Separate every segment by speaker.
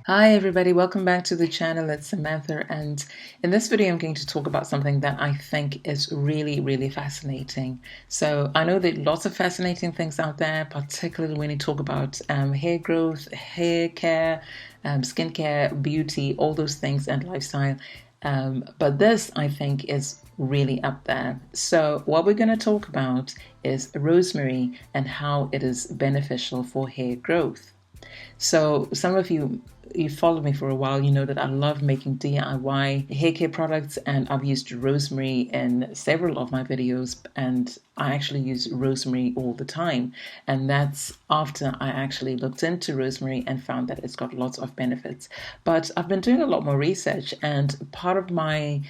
Speaker 1: Hi everybody, welcome back to the channel. It's Samantha, and in this video I'm going to talk about something that I think is really fascinating. So I know there are lots of fascinating things out there, particularly when you talk about hair growth, hair care, skincare, beauty, all those things, and lifestyle. But this, I think, is really up there. So what we're going to talk about is rosemary and how it is beneficial for hair growth. So some of you followed me for a while, you know that I love making DIY hair care products, and I've used rosemary in several of my videos, and I actually use rosemary all the time. And that's after I actually looked into rosemary and found that it's got lots of benefits. But I've been doing a lot more research, and part of my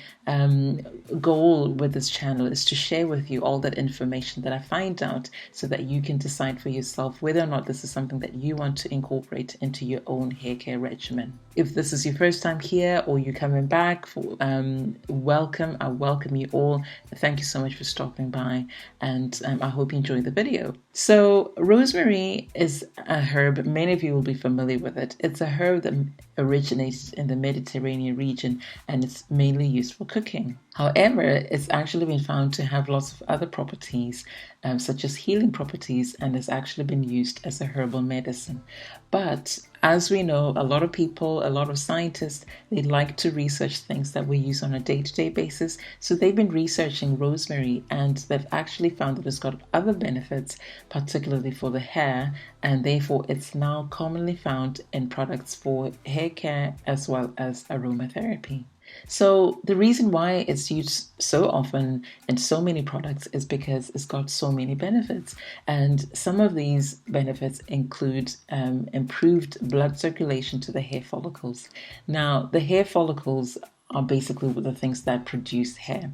Speaker 1: goal with this channel is to share with you all that information that I find out so that you can decide for yourself whether or not this is something that you want to incorporate into your own hair care regimen. If this is your first time here or you're coming back, welcome. I welcome you all. Thank you so much for stopping by, and I hope you enjoy the video. So rosemary is a herb. Many of you will be familiar with it. It's a herb that originated in the Mediterranean region, and it's mainly used for cooking. However, it's actually been found to have lots of other properties, such as healing properties, and has actually been used as a herbal medicine. But as we know, a lot of people, a lot of scientists, they like to research things that we use on a day-to-day basis. So they've been researching rosemary, and they've actually found that it's got other benefits, particularly for the hair, and therefore it's now commonly found in products for hair care as well as aromatherapy. So the reason why it's used so often in so many products is because it's got so many benefits. And some of these benefits include improved blood circulation to the hair follicles. Now, the hair follicles are basically the things that produce hair.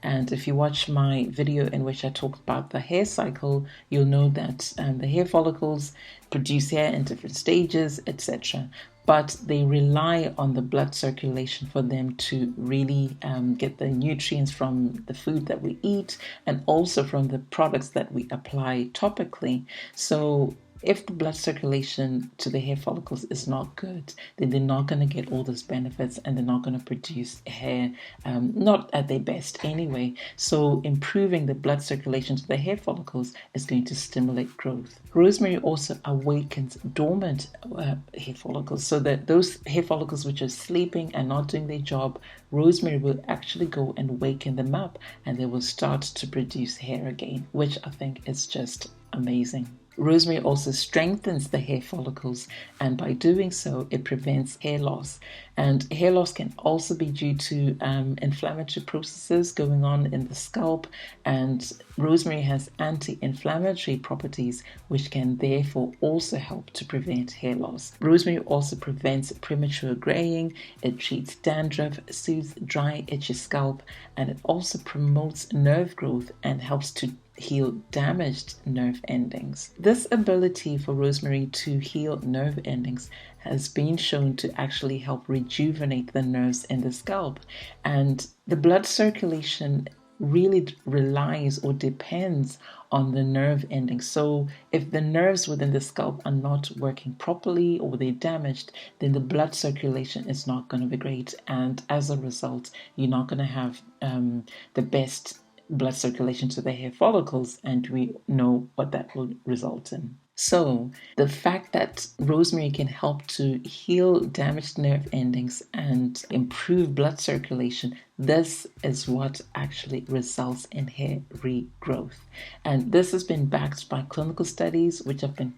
Speaker 1: And if you watch my video in which I talk about the hair cycle, you'll know that the hair follicles produce hair in different stages, etc. But they rely on the blood circulation for them to really get the nutrients from the food that we eat and also from the products that we apply topically. So if the blood circulation to the hair follicles is not good, then they're not going to get all those benefits, and they're not going to produce hair, not at their best anyway. So improving the blood circulation to the hair follicles is going to stimulate growth. Rosemary also awakens dormant hair follicles, so that those hair follicles which are sleeping and not doing their job, rosemary will actually go and waken them up, and they will start to produce hair again, which I think is just amazing. Rosemary also strengthens the hair follicles, and by doing so, it prevents hair loss. And hair loss can also be due to inflammatory processes going on in the scalp, and rosemary has anti-inflammatory properties, which can therefore also help to prevent hair loss. Rosemary also prevents premature graying, it treats dandruff, soothes dry, itchy scalp, and it also promotes nerve growth and helps to heal damaged nerve endings. This ability for rosemary to heal nerve endings has been shown to actually help rejuvenate the nerves in the scalp. And the blood circulation really relies or depends on the nerve endings. So if the nerves within the scalp are not working properly or they're damaged, then the blood circulation is not going to be great. And as a result, you're not going to have the best blood circulation to the hair follicles, and we know what that will result in. So the fact that rosemary can help to heal damaged nerve endings and improve blood circulation, this is what actually results in hair regrowth. And this has been backed by clinical studies which have been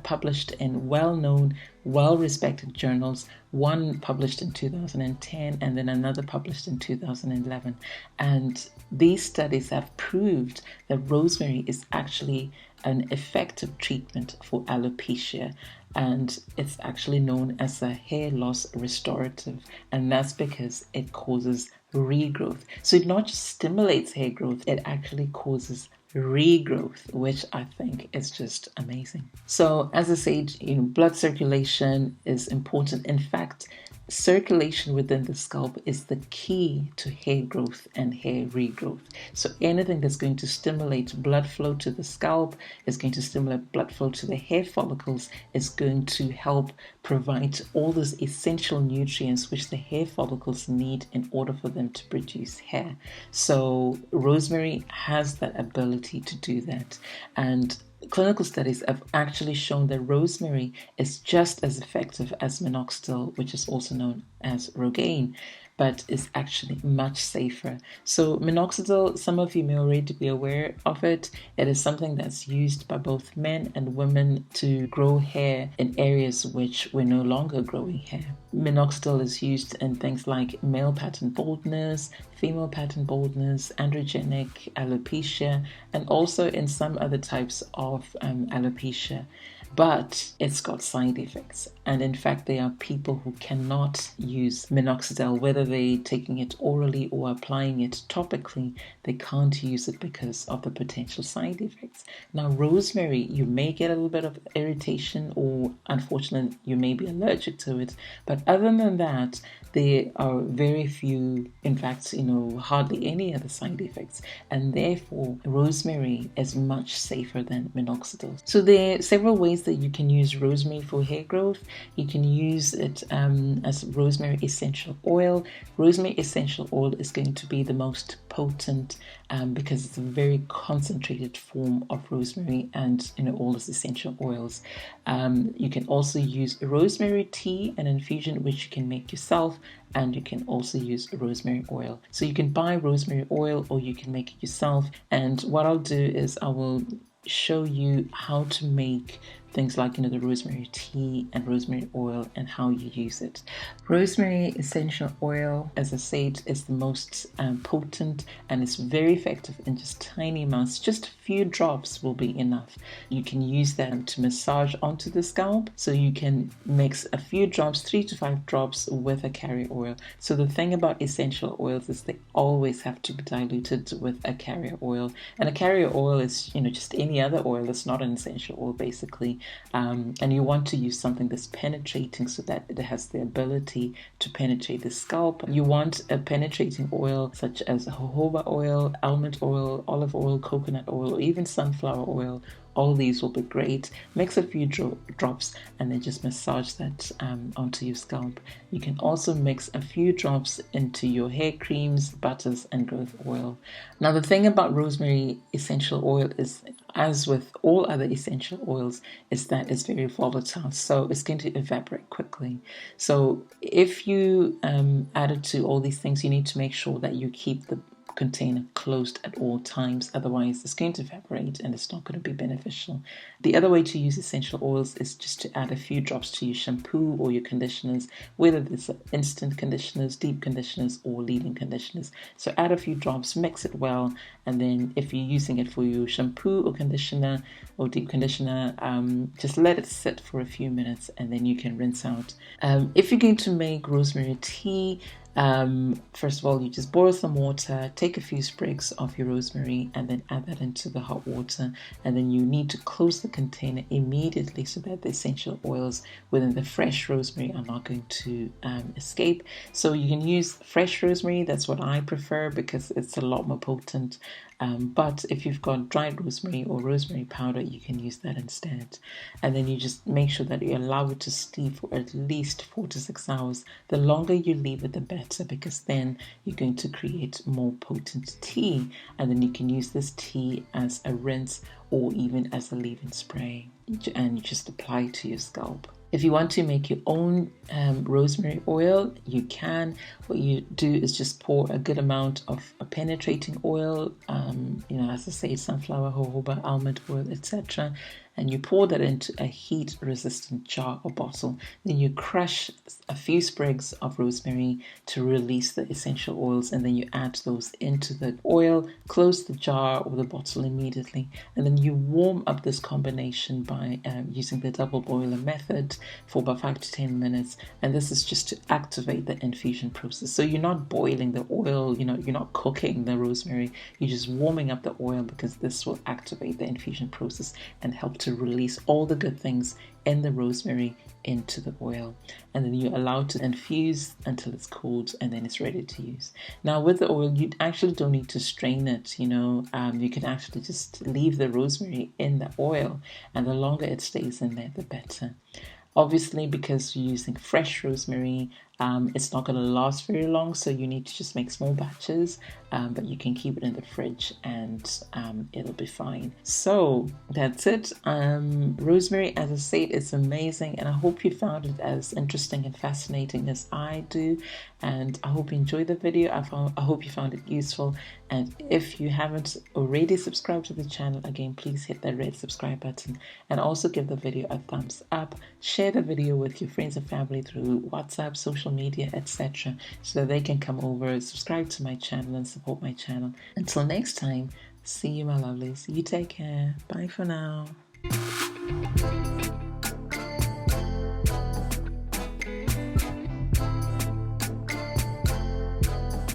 Speaker 1: published in well-known, well-respected journals, one published in 2010 and then another published in 2011. And these studies have proved that rosemary is actually an effective treatment for alopecia, and it's actually known as a hair loss restorative, and that's because it causes regrowth. So it not just stimulates hair growth, it actually causes regrowth, which I think is just amazing. So as I said, blood circulation is important. In fact, circulation within the scalp is the key to hair growth and hair regrowth. So anything that's going to stimulate blood flow to the scalp is going to stimulate blood flow to the hair follicles, is going to help provide all those essential nutrients which the hair follicles need in order for them to produce hair. So rosemary has that ability to do that. And clinical studies have actually shown that rosemary is just as effective as minoxidil, which is also known as Rogaine, but is actually much safer. So minoxidil, some of you may already be aware of it. It is something that's used by both men and women to grow hair in areas which we're no longer growing hair. Minoxidil is used in things like male pattern baldness, female pattern baldness, androgenic alopecia, and also in some other types of alopecia. But it's got side effects. And in fact, there are people who cannot use minoxidil, whether they're taking it orally or applying it topically. They can't use it because of the potential side effects. Now, rosemary, you may get a little bit of irritation, or unfortunately, you may be allergic to it. But other than that, there are very few, in fact, hardly any other side effects. And therefore, rosemary is much safer than minoxidil. So there are several ways that you can use rosemary for hair growth. You can use it as rosemary essential oil. Rosemary essential oil is going to be the most potent because it's a very concentrated form of rosemary and all those essential oils. You can also use rosemary tea, an infusion which you can make yourself, and you can also use rosemary oil. So you can buy rosemary oil or you can make it yourself. And what I'll do is I will show you how to make things like the rosemary tea and rosemary oil and how you use it. Rosemary essential oil, as I said, is the most potent, and it's very effective in just tiny amounts. Just a few drops will be enough. You can use that to massage onto the scalp. So you can mix a few drops, 3 to 5 drops, with a carrier oil. So the thing about essential oils is they always have to be diluted with a carrier oil. And a carrier oil is just any other oil. It's not an essential oil, basically. And you want to use something that's penetrating so that it has the ability to penetrate the scalp. You want a penetrating oil such as jojoba oil, almond oil, olive oil, coconut oil, or even sunflower oil. All these will be great. Mix a few drops and then just massage that onto your scalp. You can also mix a few drops into your hair creams, butters, and growth oil. Now, the thing about rosemary essential oil is, as with all other essential oils, is that it's very volatile. So it's going to evaporate quickly. So if you add it to all these things, you need to make sure that you keep the container closed at all times, otherwise it's going to evaporate and it's not going to be beneficial. The other way to use essential oils is just to add a few drops to your shampoo or your conditioners, whether it's instant conditioners, deep conditioners, or leave-in conditioners. So add a few drops, mix it well, and then if you're using it for your shampoo or conditioner or deep conditioner, just let it sit for a few minutes and then you can rinse out. If you're going to make rosemary tea, first of all, you just boil some water, take a few sprigs of your rosemary, and then add that into the hot water. And then you need to close the container immediately so that the essential oils within the fresh rosemary are not going to escape. So you can use fresh rosemary. That's what I prefer because it's a lot more potent. But if you've got dried rosemary or rosemary powder, you can use that instead. And then you just make sure that you allow it to steep for at least 4 to 6 hours. The longer you leave it, the better, because then you're going to create more potent tea. And then you can use this tea as a rinse or even as a leave-in spray, and you just apply it to your scalp. If you want to make your own rosemary oil, you can. What you do is just pour a good amount of a penetrating oil, as I say, sunflower, jojoba, almond oil, etc. And you pour that into a heat-resistant jar or bottle. Then you crush a few sprigs of rosemary to release the essential oils, and then you add those into the oil, close the jar or the bottle immediately, and then you warm up this combination by using the double boiler method for about 5 to 10 minutes. And this is just to activate the infusion process. So you're not boiling the oil, you're not cooking the rosemary, you're just warming up the oil, because this will activate the infusion process and help to to release all the good things in the rosemary into the oil, and then you're allowed to infuse until it's cooled, and then it's ready to use. Now with the oil, you actually don't need to strain it. You can actually just leave the rosemary in the oil, and the longer it stays in there, the better. Obviously, because you're using fresh rosemary, it's not going to last very long, so you need to just make small batches, but you can keep it in the fridge and it'll be fine. So that's it. Rosemary, as I said, is amazing, and I hope you found it as interesting and fascinating as I do, and I hope you enjoyed the video. I hope you found it useful, and if you haven't already subscribed to the channel, again, please hit that red subscribe button, and also give the video a thumbs up. Share the video with your friends and family through WhatsApp, social media, etc., so that they can come over, subscribe to my channel, and support my channel. Until next time, see you, my lovelies. You take care. Bye for now.